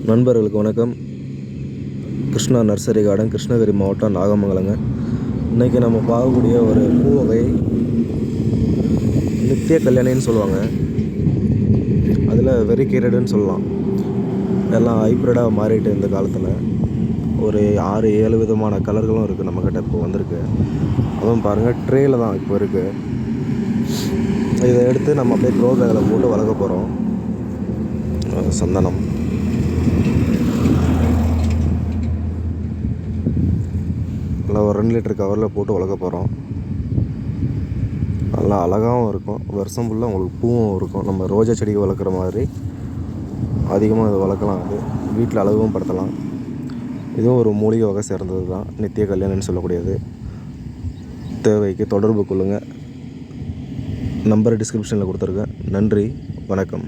நண்பர்களுக்கு வணக்கம். Krishna nursery garden, Krishnagiri மாவட்டம், நாகமங்கலங்க. இன்றைக்கி நம்ம பார்க்கக்கூடிய ஒரு பூ வகை நித்திய கல்யாணின்னு சொல்லுவாங்க. அதில் வெரிகேட்டடுன்னு சொல்லலாம். எல்லாம் ஹைப்ரிடாக மாறிட்டு இந்த காலத்தில் ஒரு 6-7 விதமான கலர்களும் இருக்குது நம்மக்கிட்ட இப்போ வந்திருக்கு. அதுவும் பாருங்கள், ட்ரேயில் தான் இப்போ இருக்குது. இதை எடுத்து நம்ம அப்படியே க்ரோ பேக்கில் போட்டு வளர்க்க போகிறோம். சந்தனம் நல்லா ஒரு 2 லிட்டர் கவரில் போட்டு வளர்க்க போகிறோம். நல்லா அழகாகவும் இருக்கும். வருஷம் ஃபுல்லாக உங்களுக்கு பூவும் இருக்கும். நம்ம ரோஜா செடி வளர்க்குற மாதிரி அதிகமாக அதை வளர்க்கலாம். அது வீட்டில் அழகும் படுத்தலாம். இதுவும் ஒரு மூலிகை வகை சேர்ந்தது தான், நித்திய கல்யாணின்னு சொல்லக்கூடியது. தேவைக்கு தொடர்பு கொள்ளுங்கள். நம்பர் டிஸ்கிரிப்ஷனில் கொடுத்துருக்கேன். நன்றி, வணக்கம்.